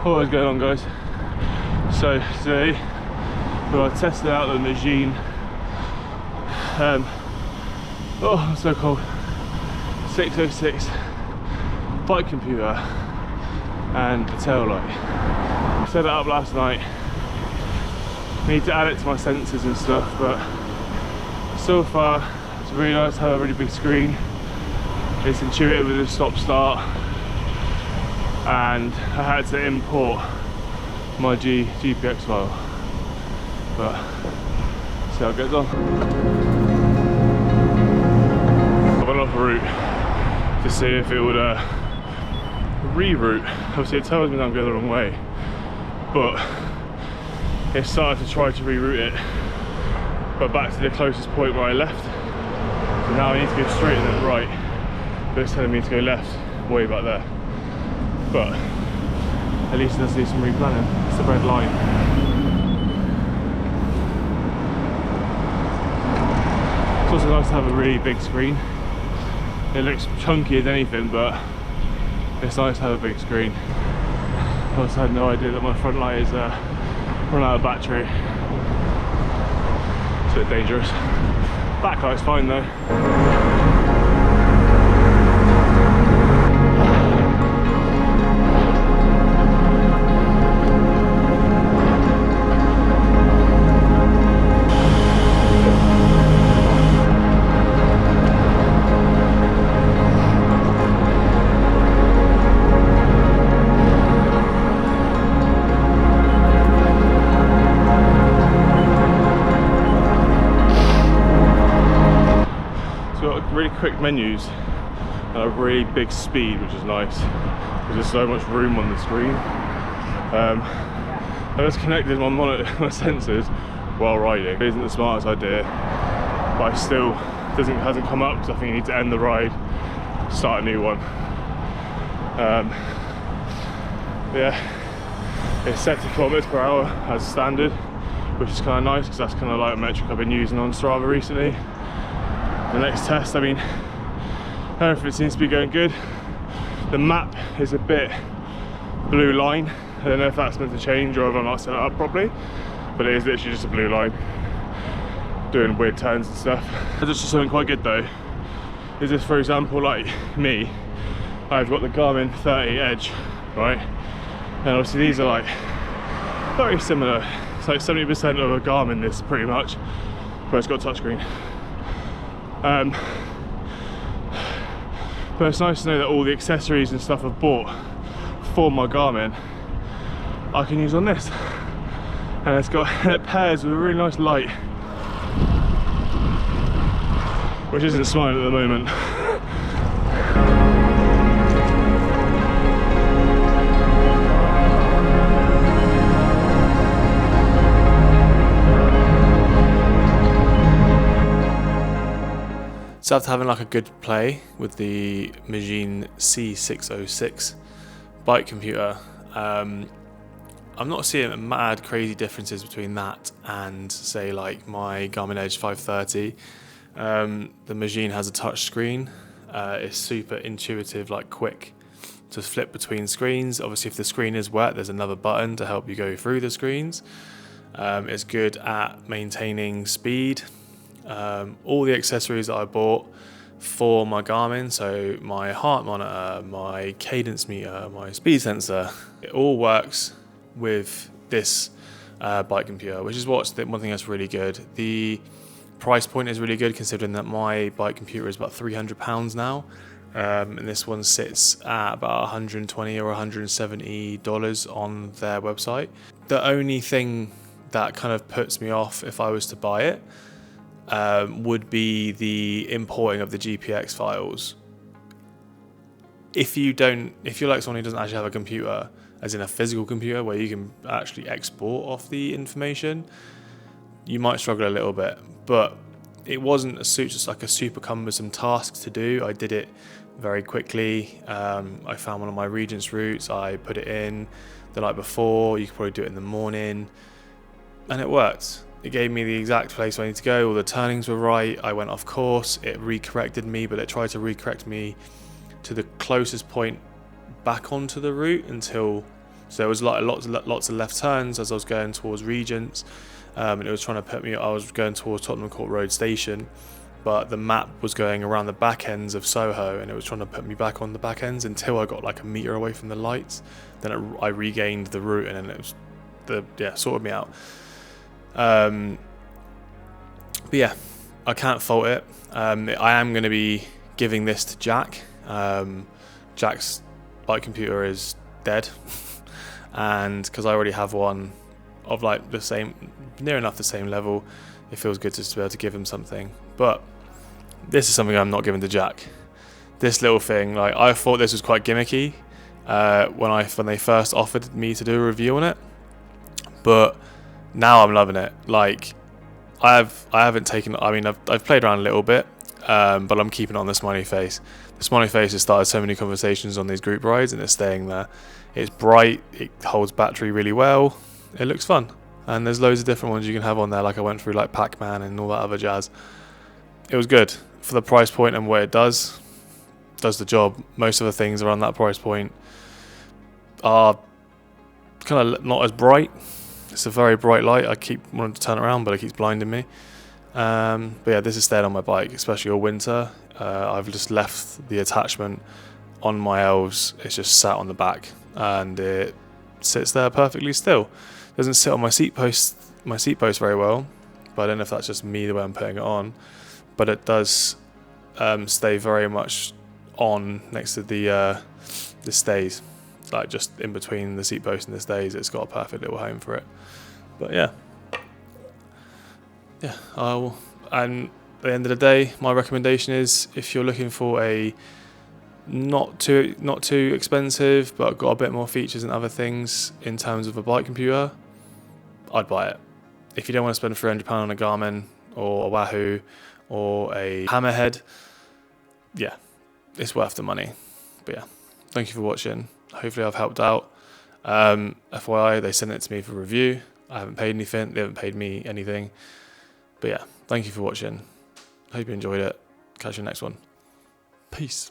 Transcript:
What is going on, guys? So today we are testing out the Magene oh, I'm so cold, 606 bike computer and the tail light. Set it up last night. Need to add it to my sensors and stuff, but so far it's really nice to have a really big screen. It's intuitive with the stop start, and I had to import my GPX file, but see how it goes on. I went off a route to see if it would reroute. Obviously it tells me I'm going the wrong way, but it started to try to reroute it, but back to the closest point where I left. So now I need to go straight and then right, but it's telling me to go left way back there. But at least it does do some replanning. It's the red line. It's also nice to have a really big screen. It looks chunky as anything, but it's nice to have a big screen. I also had no idea that my front light is run out of battery. It's a bit dangerous. Backlight's fine though. Really quick menus and a really big speed, which is nice because there's so much room on the screen. I just connected my monitor, my sensors while riding. It isn't the smartest idea, but I still hasn't come up because I think you need to end the ride, start a new one. Yeah, it's set to kilometers per hour as standard, which is kind of nice because that's kind of like a metric I've been using on Strava recently. The next test, I mean, everything seems to be going good. The map is a bit blue line. I don't know if that's meant to change or if I'm not set it up properly, but it is literally just a blue line doing weird turns and stuff. There's just something quite good though. Is this, for example, like me, I've got the Garmin 30 Edge, right? And obviously these are like very similar. It's like 70% of a Garmin, this pretty much, but it's got a touchscreen. But it's nice to know that all the accessories and stuff I've bought for my Garmin I can use on this, and it pairs with a really nice light, which isn't smiling at the moment. So after having like a good play with the Magene C606 bike computer, I'm not seeing mad crazy differences between that and say like my Garmin Edge 530. The Magene has a touch screen. It's super intuitive, like quick to flip between screens. Obviously, if the screen is wet, there's another button to help you go through the screens. It's good at maintaining speed. All the accessories that I bought for my Garmin, so my heart monitor, my cadence meter, my speed sensor, it all works with this bike computer, which is one thing that's really good. The price point is really good considering that my bike computer is about £300 now, and this one sits at about $120 or $170 on their website. The only thing that kind of puts me off if I was to buy it would be the importing of the GPX files. If you're like someone who doesn't actually have a computer, as in a physical computer where you can actually export off the information, you might struggle a little bit. But it wasn't just like a super cumbersome task to do. I did it very quickly. I found one of my Regents routes. I put it in the night before. You could probably do it in the morning, and it worked. It gave me the exact place where I need to go. All the turnings were right. I went off course. It recorrected me, but it tried to recorrect me to the closest point back onto the route so there was lots of left turns as I was going towards Regents, and it was trying to put me. I was going towards Tottenham Court Road Station, but the map was going around the back ends of Soho, and it was trying to put me back on the back ends until I got like a metre away from the lights. Then I regained the route, and then it was sorted me out. But yeah, I can't fault it. I am going to be giving this to Jack. Jack's bike computer is dead, and because I already have one of like near enough the same level, it feels good just to be able to give him something. But this is something I'm not giving to Jack. This little thing, like, I thought this was quite gimmicky when they first offered me to do a review on it, but now I'm loving it. Like, I haven't taken. I mean, I've played around a little bit, but I'm keeping on the smiley face. The smiley face has started so many conversations on these group rides, and it's staying there. It's bright. It holds battery really well. It looks fun, and there's loads of different ones you can have on there. Like I went through like Pac-Man and all that other jazz. It was good for the price point and what it does the job. Most of the things around that price point are kind of not as bright. It's a very bright light. I keep wanting to turn it around, but it keeps blinding me. But yeah, this is staying on my bike, especially all winter. I've just left the attachment on my elves. It's just sat on the back, and it sits there perfectly still. It doesn't sit on my seat post very well, but I don't know if that's just me the way I'm putting it on. But it does stay very much on next to the stays, like just in between the seat post and the stays. It's got a perfect little home for it. But yeah. And at the end of the day, my recommendation is, if you're looking for a not too expensive but got a bit more features and other things in terms of a bike computer, I'd buy it. If you don't want to spend £300 on a Garmin or a Wahoo or a Hammerhead, yeah, it's worth the money. But yeah, thank you for watching. Hopefully I've helped out. FYI, they sent it to me for review. I haven't paid anything. They haven't paid me anything. But yeah, thank you for watching. Hope you enjoyed it. Catch you next one. Peace.